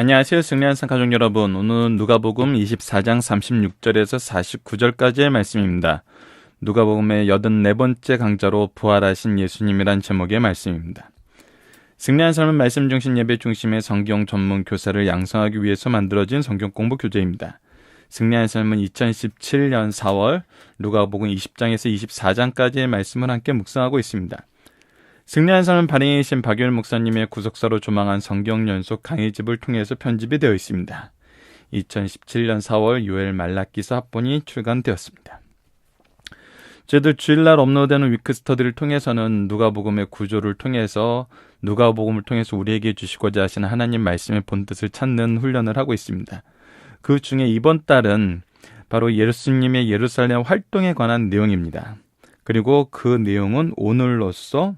안녕하세요. 승리한산 가족 여러분. 오늘은 누가복음 24장 36절에서 49절까지의 말씀입니다. 누가복음의 84번째 강좌로 부활하신 예수님이란 제목의 말씀입니다. 승리한 삶은 말씀 중심 예배 중심의 성경 전문 교사를 양성하기 위해서 만들어진 성경 공부 교재입니다. 승리한 삶은 2017년 4월 누가복음 20장에서 24장까지의 말씀을 함께 묵상하고 있습니다. 승리한 삶은 발행이신 박유일 목사님의 구속사로 조망한 성경 연속 강의집을 통해서 편집이 되어 있습니다. 2017년 4월 요엘 말라기서 합본이 출간되었습니다. 저희들 주일날 업로드되는 위크스터디를 통해서는 누가복음의 구조를 통해서 누가복음을 통해서 우리에게 주시고자 하시는 하나님 말씀의 본뜻을 찾는 훈련을 하고 있습니다. 그 중에 이번 달은 바로 예수님의 예루살렘 활동에 관한 내용입니다. 그리고 그 내용은 오늘로써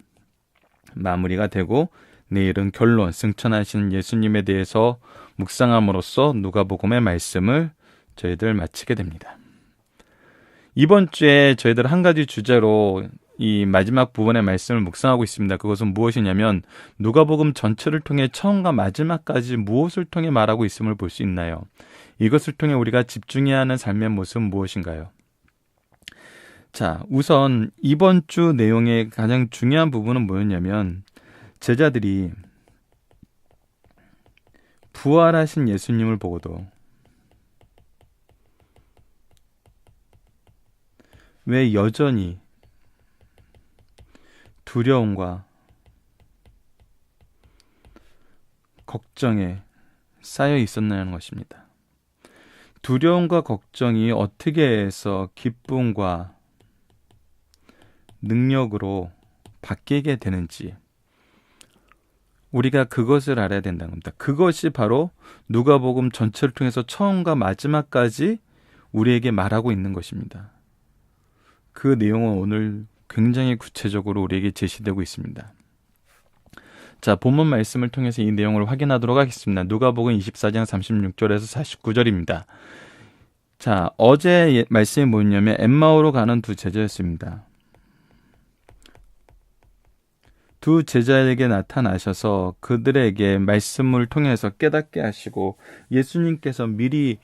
마무리가 되고 내일은 결론, 승천하시는 예수님에 대해서 묵상함으로써 누가복음의 말씀을 저희들 마치게 됩니다. 이번 주에 저희들 한 가지 주제로 이 마지막 부분의 말씀을 묵상하고 있습니다. 그것은 무엇이냐면 누가복음 전체를 통해 처음과 마지막까지 무엇을 통해 말하고 있음을 볼 수 있나요? 이것을 통해 우리가 집중해야 하는 삶의 모습은 무엇인가요? 자, 우선 이번 주 내용의 가장 중요한 부분은 뭐였냐면 제자들이 부활하신 예수님을 보고도 왜 여전히 두려움과 걱정에 쌓여 있었냐는 것입니다. 두려움과 걱정이 어떻게 해서 기쁨과 능력으로 바뀌게 되는지 우리가 그것을 알아야 된다는 겁니다. 그것이 바로 누가복음 전체를 통해서 처음과 마지막까지 우리에게 말하고 있는 것입니다. 그 내용은 오늘 굉장히 구체적으로 우리에게 제시되고 있습니다. 자, 본문 말씀을 통해서 이 내용을 확인하도록 하겠습니다. 누가복음 24장 36절에서 49절입니다. 자, 어제 말씀이 뭐였냐면 엠마오로 가는 두 제자였습니다. 두 제자에게 나타나셔서 그들에게 말씀을 통해서 깨닫게 하시고 예수님께서 미리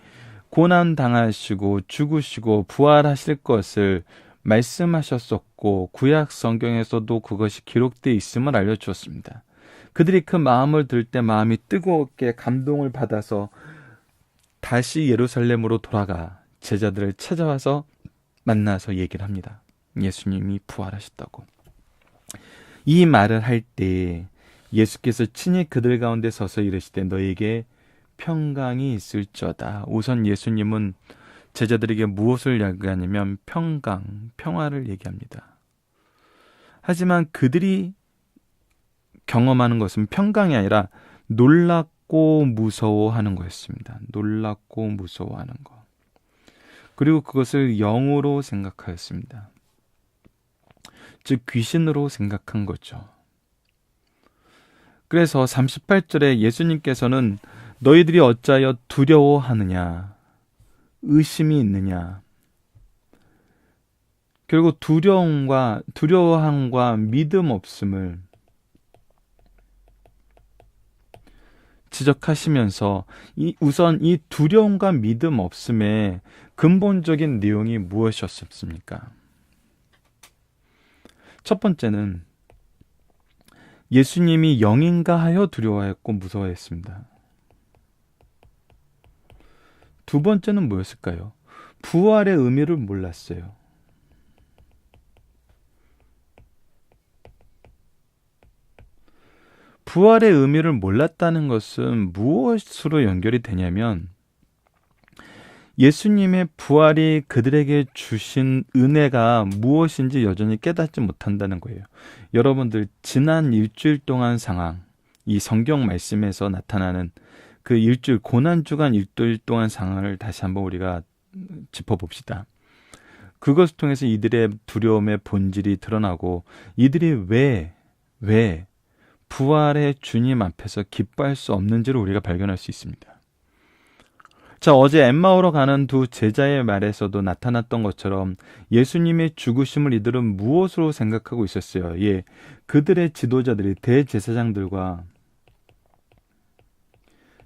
고난당하시고 죽으시고 부활하실 것을 말씀하셨었고 구약 성경에서도 그것이 기록되어 있음을 알려주었습니다. 그들이 그 마음을 들 때 마음이 뜨겁게 감동을 받아서 다시 예루살렘으로 돌아가 제자들을 찾아와서 만나서 얘기를 합니다. 예수님이 부활하셨다고. 이 말을 할 때 예수께서 친히 그들 가운데 서서 이르시되 너에게 평강이 있을저다. 우선 예수님은 제자들에게 무엇을 얘기하냐면 평강, 평화를 얘기합니다. 하지만 그들이 경험하는 것은 평강이 아니라 놀랍고 무서워하는 거였습니다. 놀랍고 무서워하는 것. 그리고 그것을 영으로 생각하였습니다. 즉 귀신으로 생각한 거죠. 그래서 38절에 예수님께서는 너희들이 어찌하여 두려워하느냐, 의심이 있느냐. 결국 두려움과 믿음 없음을 지적하시면서 우선 이 두려움과 믿음 없음의 근본적인 내용이 무엇이었습니까? 첫 번째는 예수님이 영인가 하여 두려워했고 무서워했습니다. 두 번째는 뭐였을까요? 부활의 의미를 몰랐어요. 부활의 의미를 몰랐다는 것은 무엇으로 연결이 되냐면 예수님의 부활이 그들에게 주신 은혜가 무엇인지 여전히 깨닫지 못한다는 거예요. 여러분들 지난 일주일 동안 상황, 이 성경 말씀에서 나타나는 그 일주일 고난주간 일주일 동안 상황을 다시 한번 우리가 짚어봅시다. 그것을 통해서 이들의 두려움의 본질이 드러나고 이들이 왜 부활의 주님 앞에서 기뻐할 수 없는지를 우리가 발견할 수 있습니다. 자, 어제 엠마오로 가는 두 제자의 말에서도 나타났던 것처럼 예수님의 죽으심을 이들은 무엇으로 생각하고 있었어요? 예, 그들의 지도자들이 대제사장들과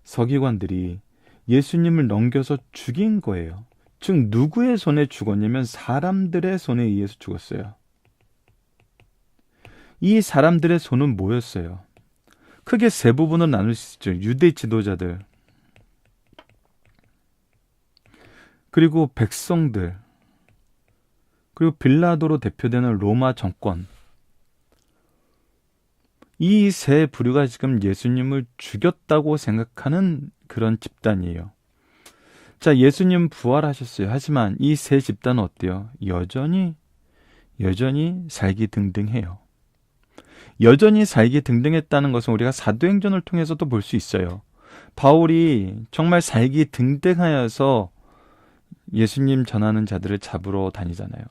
서기관들이 예수님을 넘겨서 죽인 거예요. 즉 누구의 손에 죽었냐면 사람들의 손에 의해서 죽었어요. 이 사람들의 손은 뭐였어요? 크게 세 부분으로 나눌 수 있죠. 유대 지도자들, 그리고 백성들, 그리고 빌라도로 대표되는 로마 정권. 이 세 부류가 지금 예수님을 죽였다고 생각하는 그런 집단이에요. 자, 예수님 부활하셨어요. 하지만 이 세 집단은 어때요? 여전히 살기 등등해요. 여전히 살기 등등했다는 것은 우리가 사도행전을 통해서도 볼 수 있어요. 바울이 정말 살기 등등하여서 예수님 전하는 자들을 잡으러 다니잖아요.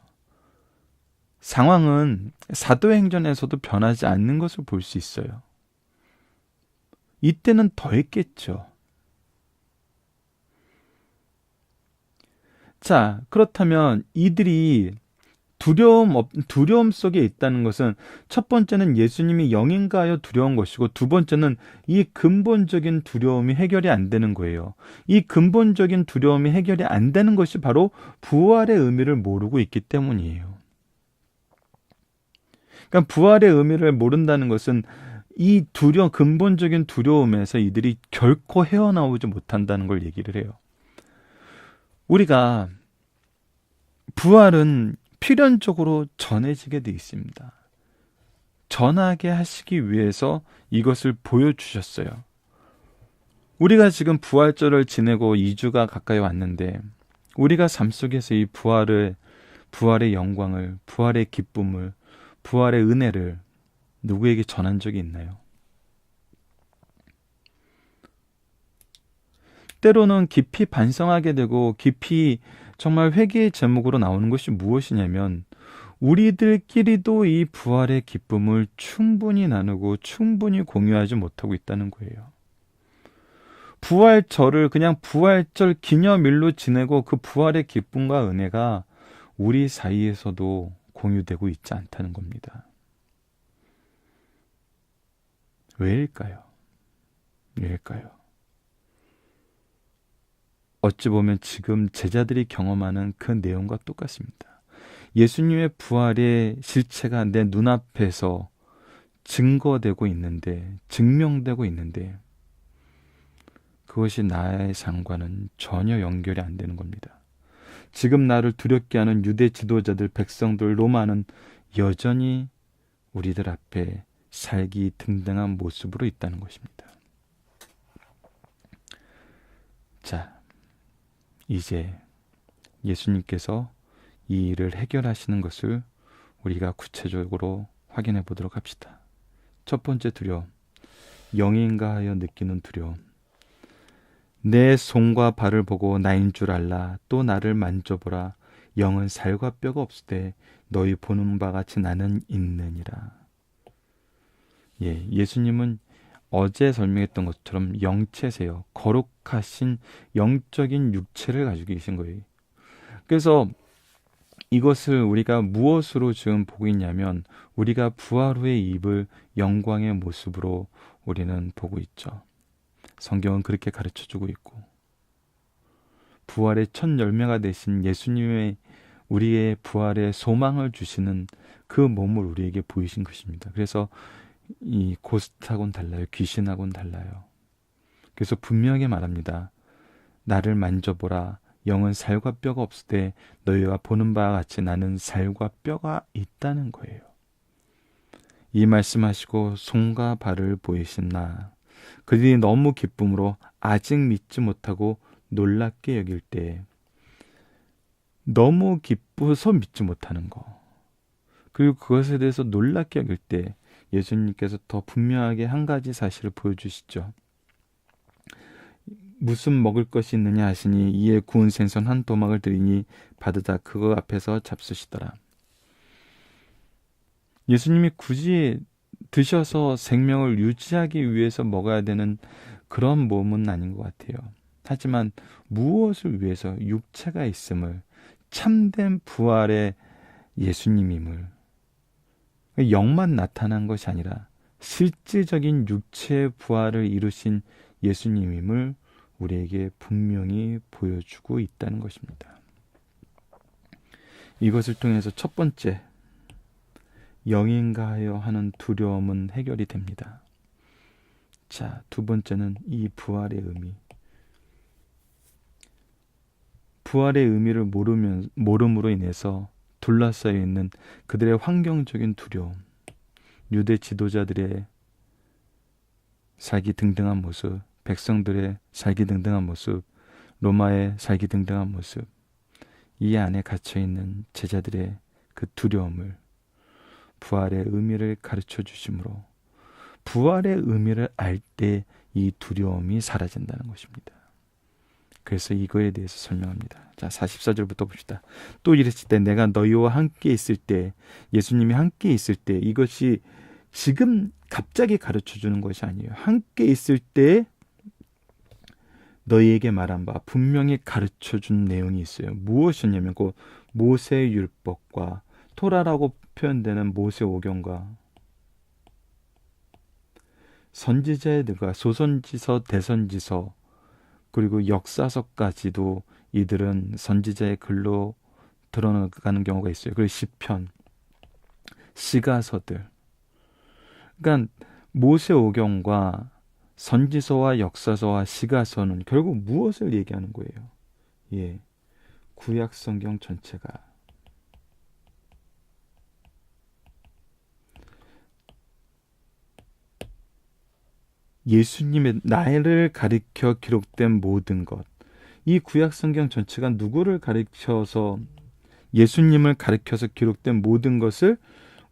상황은 사도행전에서도 변하지 않는 것을 볼 수 있어요. 이때는 더했겠죠. 자, 그렇다면 이들이 두려움 속에 있다는 것은 첫 번째는 예수님이 영인가하여 두려운 것이고, 두 번째는 이 근본적인 두려움이 해결이 안 되는 거예요. 이 근본적인 두려움이 해결이 안 되는 것이 바로 부활의 의미를 모르고 있기 때문이에요. 그러니까 부활의 의미를 모른다는 것은 이 근본적인 두려움에서 이들이 결코 헤어나오지 못한다는 걸 얘기를 해요. 우리가 부활은 필연적으로 전해지게 되어 있습니다. 전하게 하시기 위해서 이것을 보여주셨어요. 우리가 지금 부활절을 지내고 2주가 가까이 왔는데, 우리가 삶 속에서 이 부활의 영광을, 부활의 기쁨을, 부활의 은혜를 누구에게 전한 적이 있나요? 때로는 깊이 반성하게 되고 깊이 정말 회개의 제목으로 나오는 것이 무엇이냐면, 우리들끼리도 이 부활의 기쁨을 충분히 나누고 충분히 공유하지 못하고 있다는 거예요. 부활절을 그냥 부활절 기념일로 지내고 그 부활의 기쁨과 은혜가 우리 사이에서도 공유되고 있지 않다는 겁니다. 왜일까요? 어찌 보면 지금 제자들이 경험하는 그 내용과 똑같습니다. 예수님의 부활의 실체가 내 눈앞에서 증명되고 있는데 그것이 나의 삶과는 전혀 연결이 안 되는 겁니다. 지금 나를 두렵게 하는 유대 지도자들, 백성들, 로마는 여전히 우리들 앞에 살기 등등한 모습으로 있다는 것입니다. 자, 이제 예수님께서 이 일을 해결하시는 것을 우리가 구체적으로 확인해 보도록 합시다. 첫 번째 두려움, 영인가 하여 느끼는 두려움. 내 손과 발을 보고 나인 줄 알라. 또 나를 만져보라. 영은 살과 뼈가 없으되 너희 보는 바 같이 나는 있느니라. 예수님은 어제 설명했던 것처럼 영체세요. 거룩하신 영적인 육체를 가지고 계신 거예요. 그래서 이것을 우리가 무엇으로 지금 보고 있냐면, 우리가 부활 후에 입을 영광의 모습으로 우리는 보고 있죠. 성경은 그렇게 가르쳐주고 있고, 부활의 첫 열매가 되신 예수님의 우리의 부활의 소망을 주시는 그 몸을 우리에게 보이신 것입니다. 그래서 이 고스트하고는 달라요. 귀신하고는 달라요. 그래서 분명하게 말합니다. 나를 만져보라. 영은 살과 뼈가 없으되 너희가 보는 바와 같이 나는 살과 뼈가 있다는 거예요. 이 말씀하시고 손과 발을 보이신 나, 그들이 너무 기쁨으로 아직 믿지 못하고 놀랍게 여길 때, 너무 기뻐서 믿지 못하는 거, 그리고 그것에 대해서 놀랍게 여길 때 예수님께서 더 분명하게 한 가지 사실을 보여주시죠. 무슨 먹을 것이 있느냐 하시니 이에 구운 생선 한 토막을 드리니 받으다 그거 앞에서 잡수시더라. 예수님이 굳이 드셔서 생명을 유지하기 위해서 먹어야 되는 그런 몸은 아닌 것 같아요. 하지만 무엇을 위해서 육체가 있음을, 참된 부활의 예수님임을, 영만 나타난 것이 아니라 실질적인 육체의 부활을 이루신 예수님임을 우리에게 분명히 보여주고 있다는 것입니다. 이것을 통해서 첫 번째, 영인가하여 하는 두려움은 해결이 됩니다. 자, 두 번째는 이 부활의 의미. 부활의 의미를 모름으로 인해서 둘러싸여 있는 그들의 환경적인 두려움, 유대 지도자들의 살기등등한 모습, 백성들의 살기등등한 모습, 로마의 살기등등한 모습, 이 안에 갇혀있는 제자들의 그 두려움을 부활의 의미를 가르쳐 주심으로 부활의 의미를 알 때 이 두려움이 사라진다는 것입니다. 그래서 이거에 대해서 설명합니다. 자, 44절부터 봅시다. 또 이랬을 때 내가 너희와 함께 있을 때, 예수님이 함께 있을 때, 이것이 지금 갑자기 가르쳐 주는 것이 아니에요. 함께 있을 때 너희에게 말한 바 분명히 가르쳐 준 내용이 있어요. 무엇이냐면 그 모세의 율법과 토라라고 표현되는 모세 오경과 선지자들과 소선지서, 대선지서, 그리고 역사서까지도 이들은 선지자의 글로 드러나가는 경우가 있어요. 그리고 시편, 시가서들. 그러니까 모세오경과 선지서와 역사서와 시가서는 결국 무엇을 얘기하는 거예요? 예, 구약 성경 전체가 예수님의 나를 가리켜 기록된 모든 것, 이 구약 성경 전체가 누구를 가리켜서 예수님을 가리켜서 기록된 모든 것을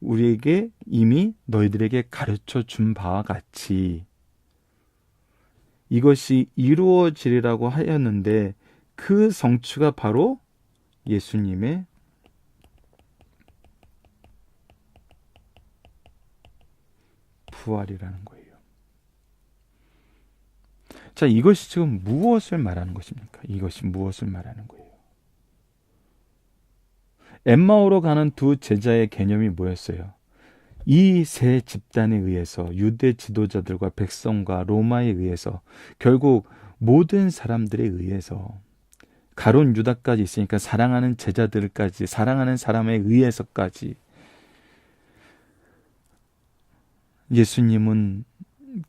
우리에게 이미 너희들에게 가르쳐 준 바와 같이 이것이 이루어지리라고 하였는데 그 성취가 바로 예수님의 부활이라는 거예요. 자, 이것이 지금 무엇을 말하는 것입니까? 이것이 무엇을 말하는 거예요? 엠마오로 가는 두 제자의 개념이 뭐였어요? 이 세 집단에 의해서 유대 지도자들과 백성과 로마에 의해서 결국 모든 사람들에 의해서 가론 유다까지 있으니까 사랑하는 제자들까지 사랑하는 사람에 의해서까지 예수님은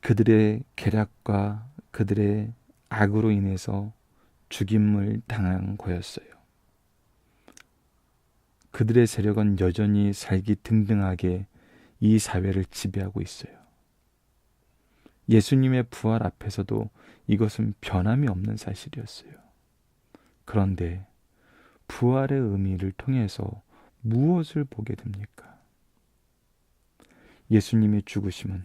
그들의 계략과 그들의 악으로 인해서 죽임을 당한 거였어요. 그들의 세력은 여전히 살기등등하게 이 사회를 지배하고 있어요. 예수님의 부활 앞에서도 이것은 변함이 없는 사실이었어요. 그런데 부활의 의미를 통해서 무엇을 보게 됩니까? 예수님의 죽으심은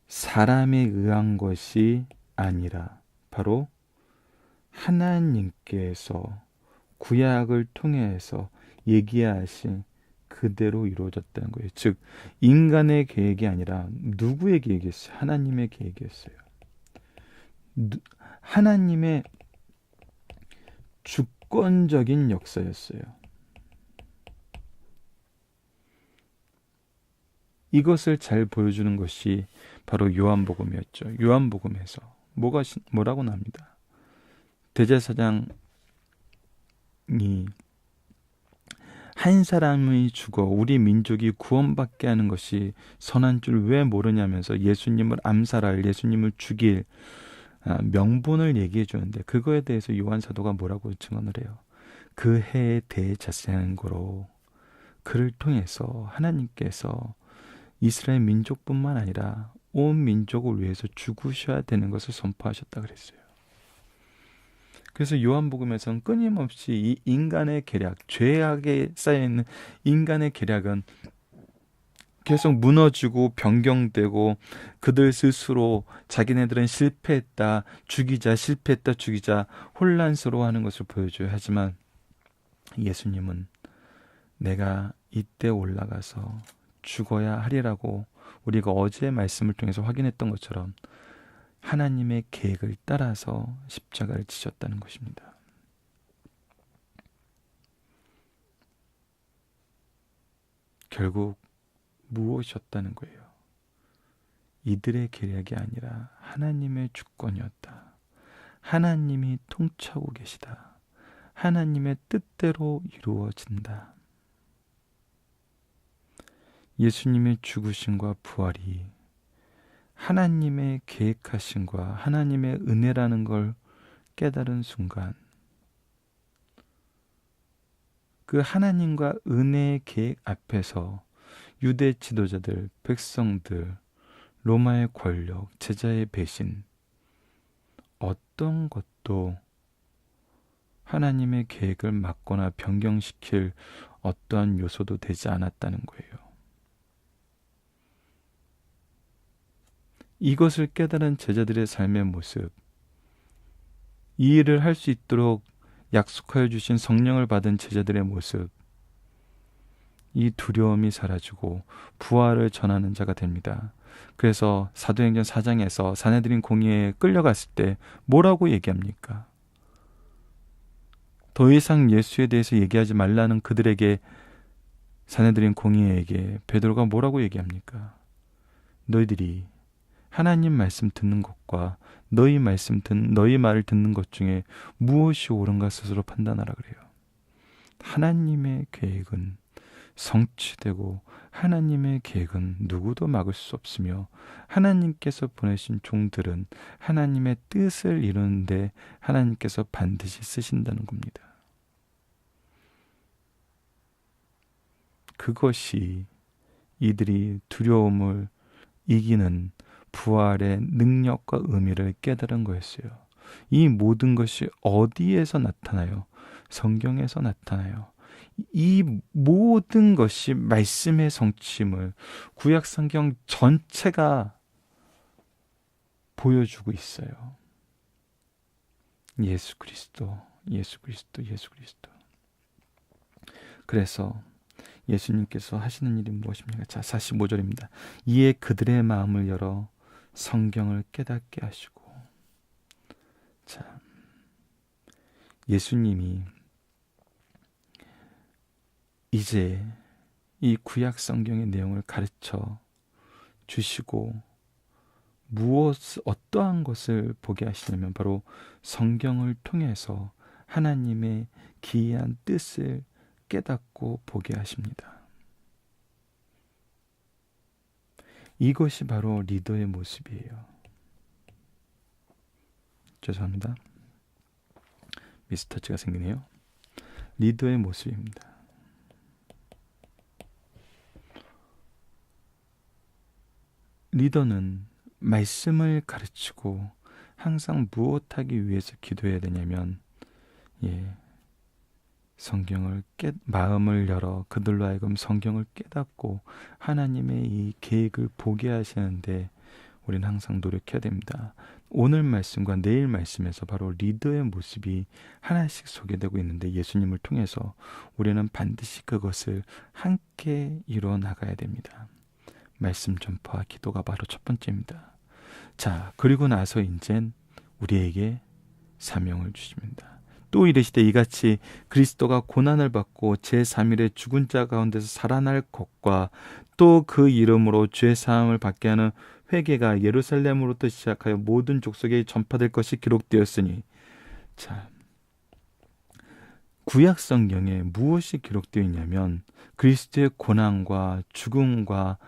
사람에 의한 것이 아니라 바로 하나님께서 구약을 통해서 얘기하신 그대로 이루어졌다는 거예요. 즉 인간의 계획이 아니라 누구의 계획이었어요? 하나님의 계획이었어요. 하나님의 주권적인 역사였어요. 이것을 잘 보여주는 것이 바로 요한복음이었죠. 요한복음에서 뭐라고 나옵니다. 대제사장이 한 사람이 죽어 우리 민족이 구원받게 하는 것이 선한 줄 왜 모르냐면서 예수님을 암살할, 예수님을 죽일 명분을 얘기해 주는데 그거에 대해서 요한 사도가 뭐라고 증언을 해요. 그 해의 대제사장으로 그를 통해서 하나님께서 이스라엘 민족뿐만 아니라 온 민족을 위해서 죽으셔야 되는 것을 선포하셨다 그랬어요. 그래서 요한복음에서는 끊임없이 이 인간의 계략, 죄악에 쌓여있는 인간의 계략은 계속 무너지고 변경되고 그들 스스로 자기네들은 실패했다, 죽이자 혼란스러워하는 것을 보여줘야 하지만 예수님은 내가 이때 올라가서 죽어야 하리라고 우리가 어제의 말씀을 통해서 확인했던 것처럼 하나님의 계획을 따라서 십자가를 지셨다는 것입니다. 결국 무엇이었다는 거예요? 이들의 계략이 아니라 하나님의 주권이었다. 하나님이 통치하고 계시다. 하나님의 뜻대로 이루어진다. 예수님의 죽으심과 부활이 하나님의 계획하심과 하나님의 은혜라는 걸 깨달은 순간, 그 하나님과 은혜의 계획 앞에서 유대 지도자들, 백성들, 로마의 권력, 제자의 배신, 어떤 것도 하나님의 계획을 막거나 변경시킬 어떠한 요소도 되지 않았다는 거예요. 이것을 깨달은 제자들의 삶의 모습, 이 일을 할 수 있도록 약속하여 주신 성령을 받은 제자들의 모습, 이 두려움이 사라지고 부활을 전하는 자가 됩니다. 그래서 사도행전 4장에서 사내들인 공의회에 끌려갔을 때 뭐라고 얘기합니까? 더 이상 예수에 대해서 얘기하지 말라는 그들에게, 사내들인 공의회에게 베드로가 뭐라고 얘기합니까? 너희들이 하나님 말씀 듣는 것과 너희 말을 듣는 것 중에 무엇이 옳은가 스스로 판단하라 그래요. 하나님의 계획은 성취되고 하나님의 계획은 누구도 막을 수 없으며 하나님께서 보내신 종들은 하나님의 뜻을 이루는데 하나님께서 반드시 쓰신다는 겁니다. 그것이 이들이 두려움을 이기는 부활의 능력과 의미를 깨달은 거였어요. 이 모든 것이 어디에서 나타나요? 성경에서 나타나요. 이 모든 것이 말씀의 성취임을 구약 성경 전체가 보여주고 있어요. 예수 그리스도, 예수 그리스도, 예수 그리스도. 그래서 예수님께서 하시는 일이 무엇입니까? 자, 45절입니다. 이에 그들의 마음을 열어 성경을 깨닫게 하시고. 자, 예수님이 이제 이 구약 성경의 내용을 가르쳐 주시고 어떠한 것을 보게 하시냐면 바로 성경을 통해서 하나님의 기이한 뜻을 깨닫고 보게 하십니다. 이것이 바로 리더의 모습이에요. 죄송합니다. 미스터치가 생기네요. 리더의 모습입니다. 리더는 말씀을 가르치고 항상 무엇하기 위해서 기도해야 되냐면, 성경을 마음을 열어 그들로 하여금 성경을 깨닫고 하나님의 이 계획을 보게 하시는데 우리는 항상 노력해야 됩니다. 오늘 말씀과 내일 말씀에서 바로 리더의 모습이 하나씩 소개되고 있는데, 예수님을 통해서 우리는 반드시 그것을 함께 이루어 나가야 됩니다. 말씀 전파와 기도가 바로 첫 번째입니다. 자, 그리고 나서 이젠 우리에게 사명을 주십니다. 또 이르시되 이같이 그리스도가 고난을 받고 제3일에 죽은 자 가운데서 살아날 것과 또 그 이름으로 죄 사함을 받게 하는 회개가 예루살렘으로부터 시작하여 모든 족속에 전파될 것이 기록되었으니. 자, 구약 성경에 무엇이 기록되어 있냐면 그리스도의 고난과 죽음과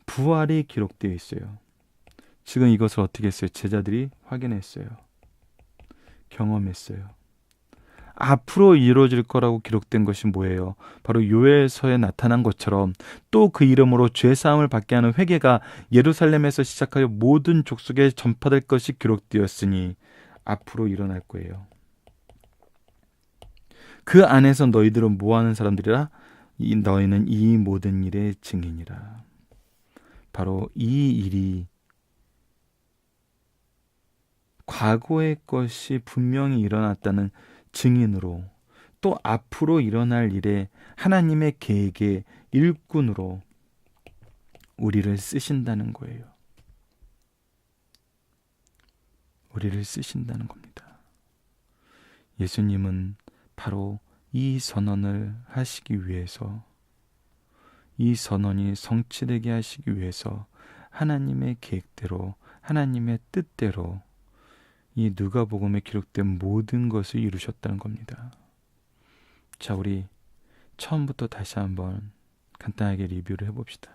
부활이 기록되어 있어요. 지금 이것을 어떻게 했어요? 제자들이 확인했어요. 경험했어요. 앞으로 이루어질 거라고 기록된 것이 뭐예요? 바로 요엘서에 나타난 것처럼 또 그 이름으로 죄사함을 받게 하는 회개가 예루살렘에서 시작하여 모든 족속에 전파될 것이 기록되었으니 앞으로 일어날 거예요. 그 안에서 너희들은 뭐하는 사람들이라? 너희는 이 모든 일의 증인이라. 바로 이 일이 과거의 것이 분명히 일어났다는 증인으로, 또 앞으로 일어날 일에 하나님의 계획의 일꾼으로 우리를 쓰신다는 거예요. 우리를 쓰신다는 겁니다. 예수님은 바로 이 선언을 하시기 위해서 이 선언이 성취되게 하시기 위해서 하나님의 계획대로, 하나님의 뜻대로 이 누가복음에 기록된 모든 것을 이루셨다는 겁니다. 자, 우리 처음부터 다시 한번 간단하게 리뷰를 해봅시다.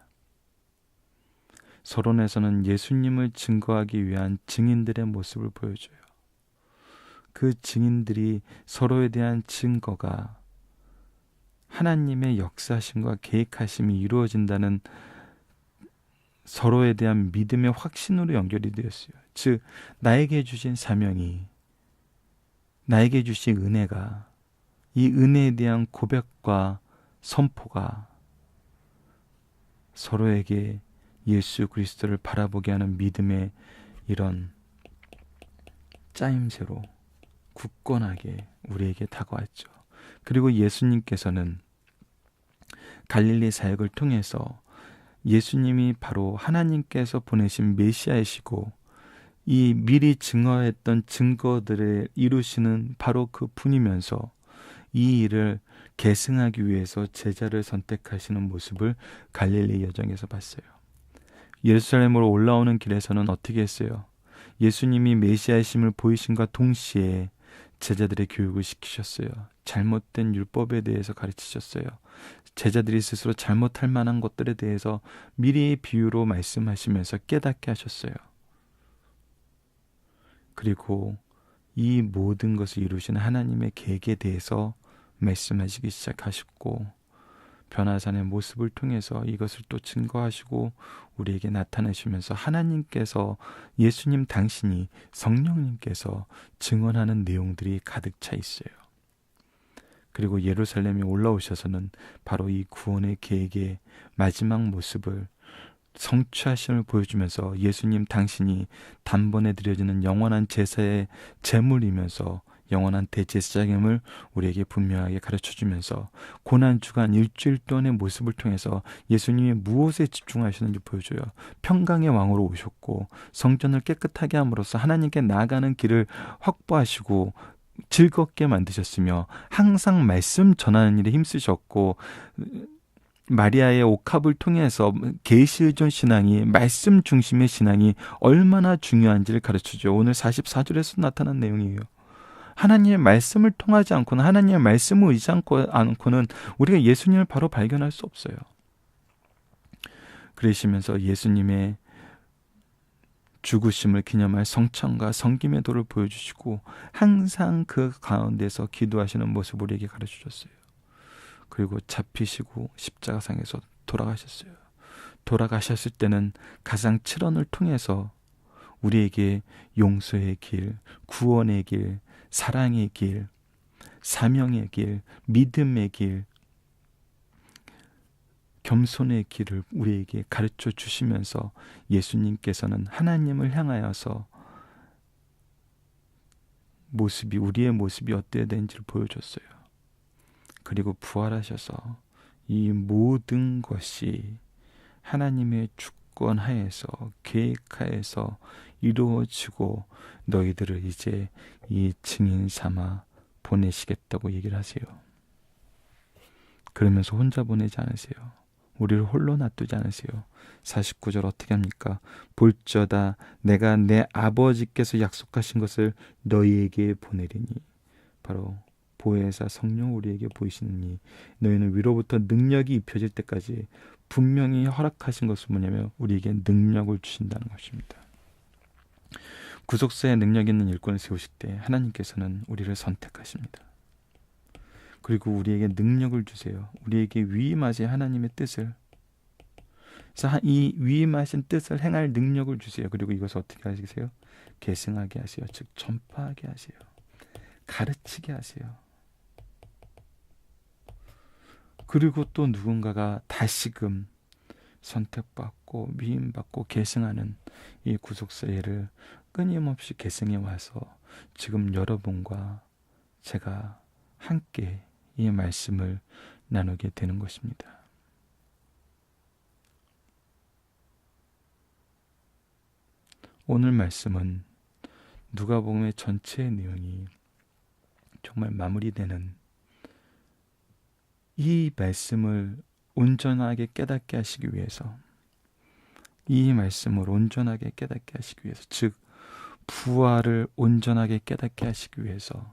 서론에서는 예수님을 증거하기 위한 증인들의 모습을 보여줘요. 그 증인들이 서로에 대한 증거가 하나님의 역사하심과 계획하심이 이루어진다는 서로에 대한 믿음의 확신으로 연결이 되었어요. 즉, 나에게 주신 사명이, 나에게 주신 은혜가, 이 은혜에 대한 고백과 선포가 서로에게 예수 그리스도를 바라보게 하는 믿음의 이런 짜임새로 굳건하게 우리에게 다가왔죠. 그리고 예수님께서는 갈릴리 사역을 통해서 예수님이 바로 하나님께서 보내신 메시아이시고 이 미리 증거했던 증거들을 이루시는 바로 그 분이면서 이 일을 계승하기 위해서 제자를 선택하시는 모습을 갈릴리 여정에서 봤어요. 예루살렘으로 올라오는 길에서는 어떻게 했어요? 예수님이 메시아이심을 보이심과 동시에 제자들의 교육을 시키셨어요. 잘못된 율법에 대해서 가르치셨어요. 제자들이 스스로 잘못할 만한 것들에 대해서 미리 비유로 말씀하시면서 깨닫게 하셨어요. 그리고 이 모든 것을 이루신 하나님의 계획에 대해서 말씀하시기 시작하셨고, 변화산의 모습을 통해서 이것을 또 증거하시고 우리에게 나타내시면서 하나님께서, 예수님 당신이, 성령님께서 증언하는 내용들이 가득 차 있어요. 그리고 예루살렘에 올라오셔서는 바로 이 구원의 계획의 마지막 모습을, 성취하심을 보여주면서 예수님 당신이 단번에 드려지는 영원한 제사의 제물이면서 영원한 대제사장임을 우리에게 분명하게 가르쳐주면서 고난주간 일주일 동안의 모습을 통해서 예수님이 무엇에 집중하시는지 보여줘요. 평강의 왕으로 오셨고 성전을 깨끗하게 함으로써 하나님께 나아가는 길을 확보하시고 즐겁게 만드셨으며 항상 말씀 전하는 일에 힘쓰셨고, 마리아의 옥합을 통해서 계시의존 신앙이, 말씀 중심의 신앙이 얼마나 중요한지를 가르쳐줘요. 오늘 44절에서 나타난 내용이에요. 하나님의 말씀을 통하지 않고는, 하나님의 말씀을 의지하지 않고는 우리가 예수님을 바로 발견할 수 없어요. 그러시면서 예수님의 죽으심을 기념할 성찬과 성김의 도를 보여주시고 항상 그 가운데서 기도하시는 모습을 우리에게 가르쳐주셨어요. 그리고 잡히시고 십자가상에서 돌아가셨어요. 돌아가셨을 때는 가장 7원을 통해서 우리에게 용서의 길, 구원의 길, 사랑의 길, 사명의 길, 믿음의 길, 겸손의 길을 우리에게 가르쳐 주시면서 예수님께서는 하나님을 향하여서 모습이, 우리의 모습이 어때야 되는지를 보여줬어요. 그리고 부활하셔서 이 모든 것이 하나님의 주권 하에서, 계획하에서 이루어지고 너희들을 이제 이 증인 삼아 보내시겠다고 얘기를 하세요. 그러면서 혼자 보내지 않으세요. 우리를 홀로 놔두지 않으세요. 49절 어떻게 합니까? 볼저다 내가 내 아버지께서 약속하신 것을 너희에게 보내리니, 바로 보혜사 성령 우리에게 보이시니 너희는 위로부터 능력이 입혀질 때까지 분명히 허락하신 것은 뭐냐면 우리에게 능력을 주신다는 것입니다. 구속사의 능력 있는 일꾼을 세우실 때 하나님께서는 우리를 선택하십니다. 그리고 우리에게 능력을 주세요. 우리에게 위임하신 하나님의 뜻을, 이 위임하신 뜻을 행할 능력을 주세요. 그리고 이것을 어떻게 하시세요? 계승하게 하세요. 즉 전파하게 하세요. 가르치게 하세요. 그리고 또 누군가가 다시금 선택받고 위임받고 계승하는 이 구속사회를 끊임없이 계승해 와서 지금 여러분과 제가 함께 이 말씀을 나누게 되는 것입니다. 오늘 말씀은 누가복음의 전체의 내용이 정말 마무리되는, 이 말씀을 온전하게 깨닫게 하시기 위해서, 이 말씀을 온전하게 깨닫게 하시기 위해서, 즉 부활을 온전하게 깨닫게 하시기 위해서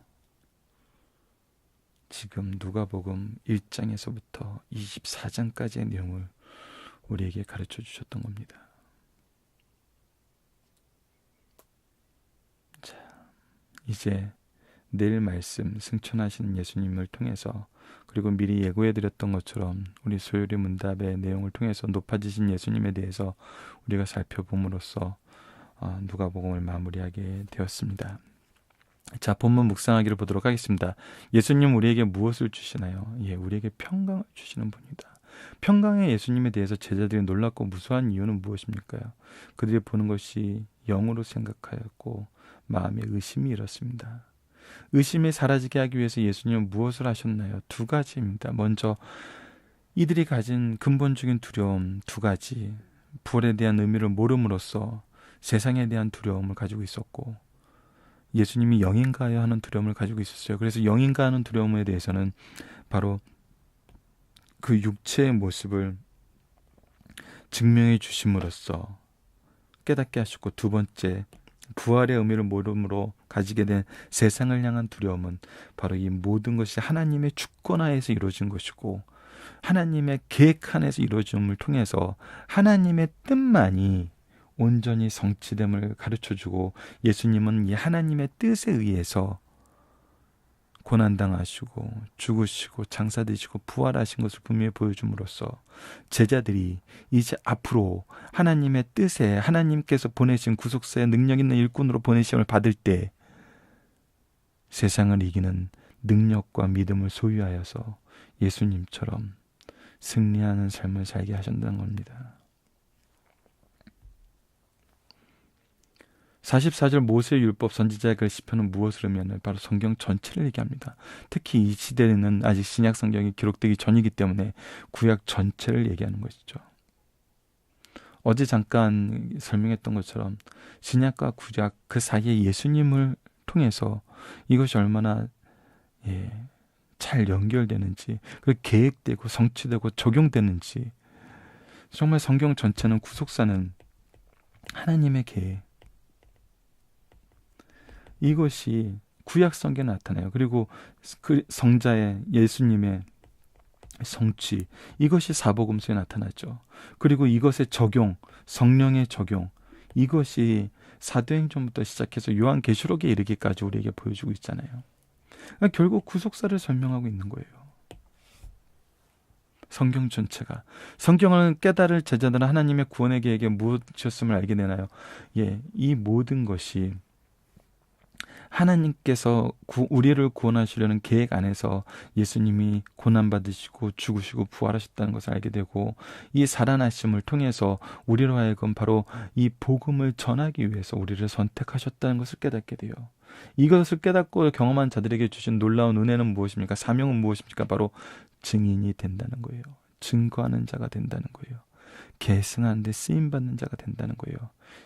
지금 누가복음 1장에서부터 24장까지의 내용을 우리에게 가르쳐 주셨던 겁니다. 자, 이제 내일 말씀 승천하시는 예수님을 통해서, 그리고 미리 예고해드렸던 것처럼 우리 소요리 문답의 내용을 통해서 높아지신 예수님에 대해서 우리가 살펴봄으로써 누가복음을 마무리하게 되었습니다. 자, 본문 묵상하기를 보도록 하겠습니다. 예수님 우리에게 무엇을 주시나요? 우리에게 평강을 주시는 분이다. 평강의 예수님에 대해서 제자들이 놀랍고 무수한 이유는 무엇입니까요? 그들이 보는 것이 영으로 생각하였고 마음에 의심이 일었습니다. 의심이 사라지게 하기 위해서 예수님은 무엇을 하셨나요? 두 가지입니다. 먼저 이들이 가진 근본적인 두려움 두 가지, 부활에 대한 의미를 모름으로써 세상에 대한 두려움을 가지고 있었고, 예수님이 영인가요 하는 두려움을 가지고 있었어요. 그래서 영인가 하는 두려움에 대해서는 바로 그 육체의 모습을 증명해 주심으로써 깨닫게 하셨고, 두 번째, 부활의 의미를 모름으로 가지게 된 세상을 향한 두려움은 바로 이 모든 것이 하나님의 주권 하에서 이루어진 것이고 하나님의 계획 안에서 이루어짐을 통해서 하나님의 뜻만이 온전히 성취됨을 가르쳐주고, 예수님은 이 하나님의 뜻에 의해서 고난당하시고 죽으시고 장사되시고 부활하신 것을 분명히 보여줌으로써 제자들이 이제 앞으로 하나님의 뜻에, 하나님께서 보내신 구속사의 능력 있는 일꾼으로 보내심을 받을 때 세상을 이기는 능력과 믿음을 소유하여서 예수님처럼 승리하는 삶을 살게 하신다는 겁니다. 44절 모세의 율법 선지자의 글 시편은 무엇을 의미하냐면 바로 성경 전체를 얘기합니다. 특히 이 시대에는 아직 신약 성경이 기록되기 전이기 때문에 구약 전체를 얘기하는 것이죠. 어제 잠깐 설명했던 것처럼 신약과 구약 그 사이에 예수님을 통해서 이것이 얼마나 잘 연결되는지, 그리고 계획되고 성취되고 적용되는지, 정말 성경 전체는, 구속사는 하나님의 계획, 이것이 구약 성경에 나타나요. 그리고 그 성자의 예수님의 성취, 이것이 사복음서에 나타나죠. 그리고 이것의 적용, 성령의 적용, 이것이 사도행전부터 시작해서 요한계시록에 이르기까지 우리에게 보여주고 있잖아요. 그러니까 결국 구속사를 설명하고 있는 거예요. 성경 전체가. 성경을 깨달을 제자들은 하나님의 구원의 계획에 무엇이었음을 알게 되나요? 이 모든 것이 하나님께서 우리를 구원하시려는 계획 안에서 예수님이 고난받으시고 죽으시고 부활하셨다는 것을 알게 되고, 이 살아나심을 통해서 우리로 하여금 바로 이 복음을 전하기 위해서 우리를 선택하셨다는 것을 깨닫게 돼요. 이것을 깨닫고 경험한 자들에게 주신 놀라운 은혜는 무엇입니까? 사명은 무엇입니까? 바로 증인이 된다는 거예요. 증거하는 자가 된다는 거예요. 계승하는 데 쓰임받는 자가 된다는 거예요.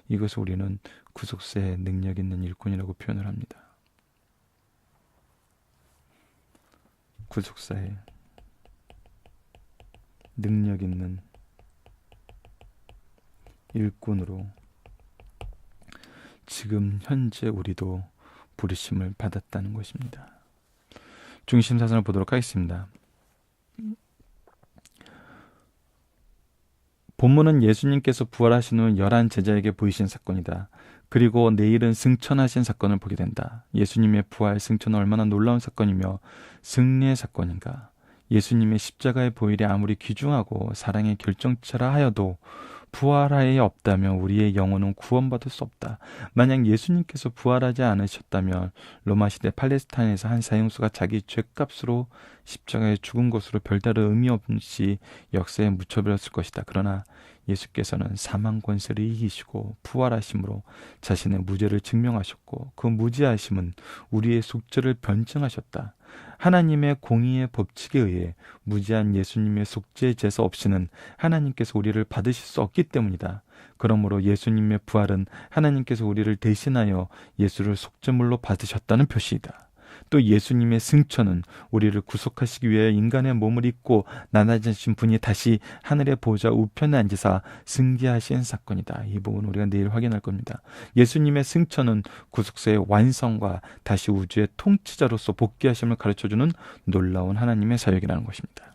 이것을 우리는 구속사의 능력 있는 일꾼이라고 표현을 합니다. 구속사의 능력 있는 일꾼으로 지금 현재 우리도 부르심을 받았다는 것입니다. 중심사선을 보도록 하겠습니다. 본문은 예수님께서 부활하신 후 11 제자에게 보이신 사건이다. 그리고 내일은 승천하신 사건을 보게 된다. 예수님의 부활, 승천은 얼마나 놀라운 사건이며 승리의 사건인가. 예수님의 십자가의 보혈이 아무리 귀중하고 사랑의 결정체라 하여도 부활하에 없다면 우리의 영혼은 구원받을 수 없다. 만약 예수님께서 부활하지 않으셨다면 로마 시대 팔레스타인에서 한 사형수가 자기 죄값으로 십자가에 죽은 것으로 별다른 의미 없이 역사에 묻혀버렸을 것이다. 그러나 예수께서는 사망 권세를 이기시고 부활하심으로 자신의 무죄를 증명하셨고, 그 무죄하심은 우리의 속죄를 변증하셨다. 하나님의 공의의 법칙에 의해 무죄한 예수님의 속죄 제사 없이는 하나님께서 우리를 받으실 수 없기 때문이다. 그러므로 예수님의 부활은 하나님께서 우리를 대신하여 예수를 속죄물로 받으셨다는 표시이다. 또 예수님의 승천은 우리를 구속하시기 위해 인간의 몸을 입고 나눠주신 분이 다시 하늘의 보좌 우편에 앉으사 승계하신 사건이다. 이 부분은 우리가 내일 확인할 겁니다. 예수님의 승천은 구속사의 완성과 다시 우주의 통치자로서 복귀하심을 가르쳐주는 놀라운 하나님의 사역이라는 것입니다.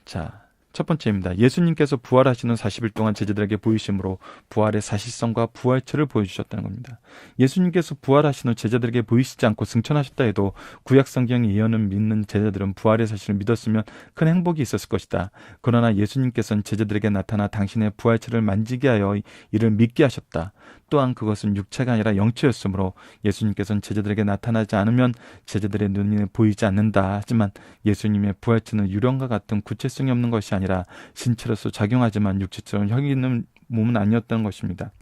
자, 첫 번째입니다. 예수님께서 부활하시는 40일 동안 제자들에게 보이심으로 부활의 사실성과 부활체를 보여주셨다는 겁니다. 예수님께서 부활하신 후 제자들에게 보이시지 않고 승천하셨다 해도 구약 성경의 예언을 믿는 제자들은 부활의 사실을 믿었으면 큰 행복이 있었을 것이다. 그러나 예수님께서는 제자들에게 나타나 당신의 부활체를 만지게 하여 이를 믿게 하셨다. 또한 그것은 육체가 아니라 영체였으므로 예수님께서는 제자들에게 나타나지 않으면 제자들의 눈에 보이지 않는다. 하지만 예수님의 부활체는 유령과 같은 구체성이 없는 것이 아니라 신체로서 작용하지만 육체처럼 혈기 있는 몸은 아니었다는 것입니다.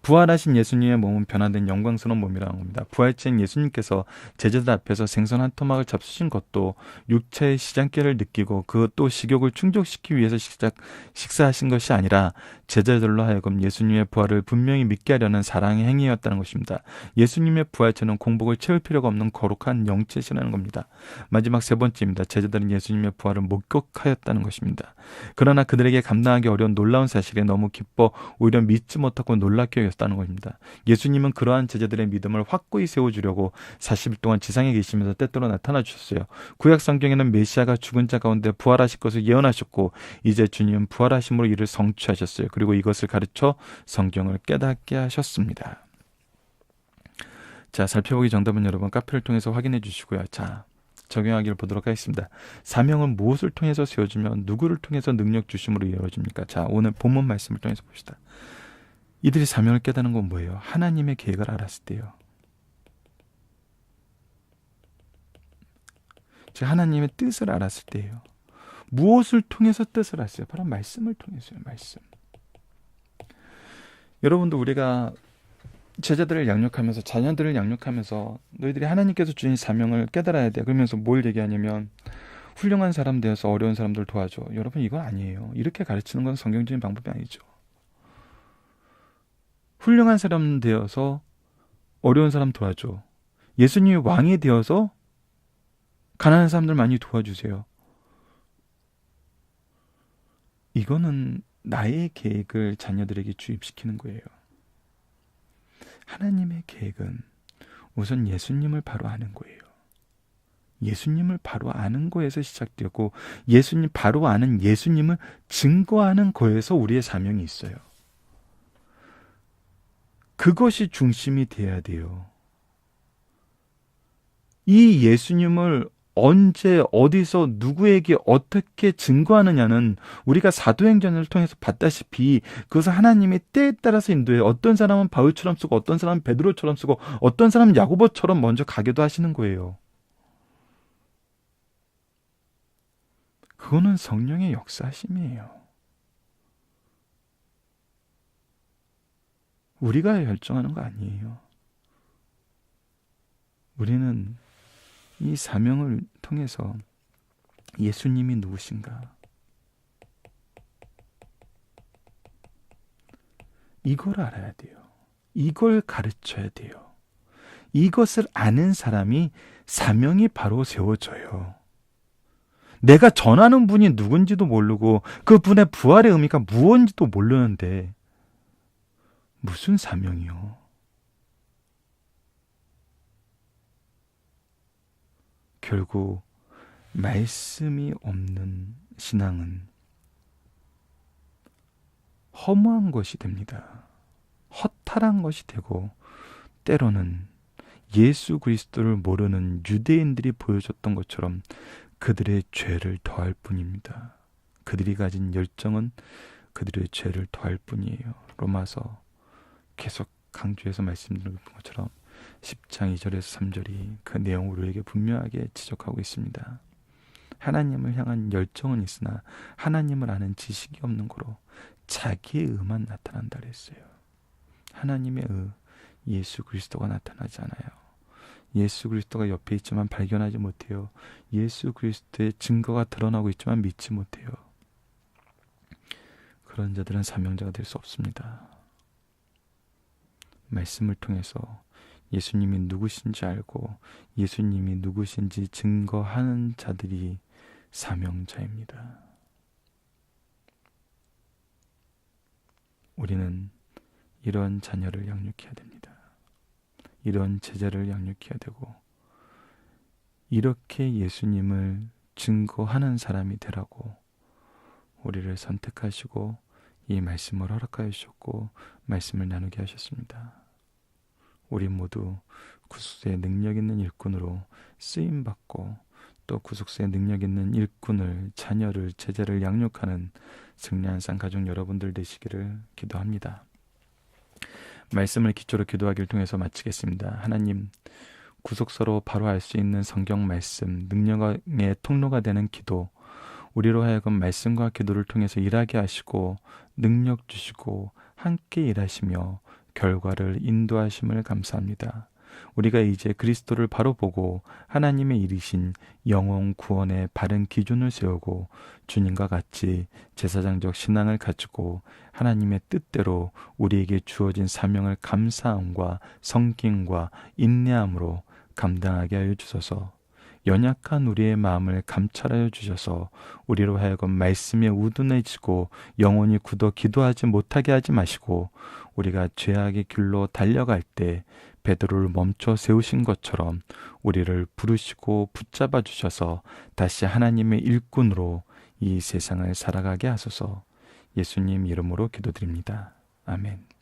부활하신 예수님의 몸은 변화된 영광스러운 몸이라는 겁니다. 부활체인 예수님께서 제자들 앞에서 생선 한 토막을 잡수신 것도 육체의 시장기를 느끼고 그것도 식욕을 충족시키기 위해서 식사하신 것이 아니라 제자들로 하여금 예수님의 부활을 분명히 믿게 하려는 사랑의 행위였다는 것입니다. 예수님의 부활체는 공복을 채울 필요가 없는 거룩한 영체시라는 겁니다. 마지막 세 번째입니다. 제자들은 예수님의 부활을 목격하였다는 것입니다. 그러나 그들에게 감당하기 어려운 놀라운 사실에 너무 기뻐 오히려 믿지 못하고 놀랍게 여겼다는 것입니다. 예수님은 그러한 제자들의 믿음을 확고히 세워주려고 40일 동안 지상에 계시면서 때때로 나타나 주셨어요. 구약 성경에는 메시아가 죽은 자 가운데 부활하실 것을 예언하셨고 이제 주님은 부활하심으로 이를 성취하셨어요. 그리고 이것을 가르쳐 성경을 깨닫게 하셨습니다. 자, 살펴보기 정답은 여러분 카페를 통해서 확인해 주시고요. 자, 적용하기를 보도록 하겠습니다. 사명은 무엇을 통해서 세워지며 누구를 통해서 능력 주심으로 이루어집니까? 자, 오늘 본문 말씀을 통해서 봅시다. 이들이 사명을 깨닫는 건 뭐예요? 하나님의 계획을 알았을 때요. 즉 하나님의 뜻을 알았을 때예요. 무엇을 통해서 뜻을 알았어요? 바로 말씀을 통해서요. 말씀. 여러분도 우리가 제자들을 양육하면서 자녀들을 양육하면서 너희들이 하나님께서 주신 사명을 깨달아야 돼. 그러면서 뭘 얘기하냐면 훌륭한 사람 되어서 어려운 사람들 도와줘. 여러분 이건 아니에요. 이렇게 가르치는 건 성경적인 방법이 아니죠. 훌륭한 사람 되어서 어려운 사람 도와줘. 예수님이 왕이 되어서 가난한 사람들 많이 도와주세요. 이거는 나의 계획을 자녀들에게 주입시키는 거예요. 하나님의 계획은 우선 예수님을 바로 아는 거예요. 예수님을 바로 아는 거에서 시작되고 예수님 바로 아는 예수님을 증거하는 거에서 우리의 사명이 있어요. 그것이 중심이 돼야 돼요. 이 예수님을 언제 어디서 누구에게 어떻게 증거하느냐는 우리가 사도행전을 통해서 봤다시피 그것은 하나님의 때에 따라서 인도해요. 어떤 사람은 바울처럼 쓰고 어떤 사람은 베드로처럼 쓰고 어떤 사람은 야고보처럼 먼저 가기도 하시는 거예요. 그거는 성령의 역사심이에요. 우리가 결정하는 거 아니에요. 우리는 이 사명을 통해서 예수님이 누구신가? 이걸 알아야 돼요. 이걸 가르쳐야 돼요. 이것을 아는 사람이 사명이 바로 세워져요. 내가 전하는 분이 누군지도 모르고 그분의 부활의 의미가 무엇인지도 모르는데 무슨 사명이요? 결국 말씀이 없는 신앙은 허무한 것이 됩니다. 허탈한 것이 되고 때로는 예수 그리스도를 모르는 유대인들이 보여줬던 것처럼 그들의 죄를 더할 뿐입니다. 그들이 가진 열정은 그들의 죄를 더할 뿐이에요. 로마서 계속 강조해서 말씀드린 것처럼 10장 2절에서 3절이 그 내용을 우리에게 분명하게 지적하고 있습니다. 하나님을 향한 열정은 있으나 하나님을 아는 지식이 없는 거로 자기의 의만 나타난다 그랬어요. 하나님의 의, 예수 그리스도가 나타나지 않아요. 예수 그리스도가 옆에 있지만 발견하지 못해요. 예수 그리스도의 증거가 드러나고 있지만 믿지 못해요. 그런 자들은 사명자가 될 수 없습니다. 말씀을 통해서 예수님이 누구신지 알고 예수님이 누구신지 증거하는 자들이 사명자입니다. 우리는 이런 자녀를 양육해야 됩니다. 이런 제자를 양육해야 되고 이렇게 예수님을 증거하는 사람이 되라고 우리를 선택하시고 이 말씀을 허락하여 주셨고 말씀을 나누게 하셨습니다. 우리 모두 구속사의 능력 있는 일꾼으로 쓰임받고 또 구속사의 능력 있는 일꾼을, 자녀를, 제자를 양육하는 승리한 쌍 가족 여러분들 되시기를 기도합니다. 말씀을 기초로 기도하기를 통해서 마치겠습니다. 하나님, 구속사로 바로 알 수 있는 성경 말씀, 능력의 통로가 되는 기도, 우리로 하여금 말씀과 기도를 통해서 일하게 하시고 능력 주시고 함께 일하시며 결과를 인도하심을 감사합니다. 우리가 이제 그리스도를 바로 보고 하나님의 이르신 영혼 구원의 바른 기준을 세우고 주님과 같이 제사장적 신앙을 가지고 하나님의 뜻대로 우리에게 주어진 사명을 감사함과 성김과 인내함으로 감당하게 하여 주소서. 연약한 우리의 마음을 감찰하여 주셔서 우리로 하여금 말씀에 우둔해지고 영혼이 굳어 기도하지 못하게 하지 마시고 우리가 죄악의 길로 달려갈 때 베드로를 멈춰 세우신 것처럼 우리를 부르시고 붙잡아 주셔서 다시 하나님의 일꾼으로 이 세상을 살아가게 하소서. 예수님 이름으로 기도드립니다. 아멘.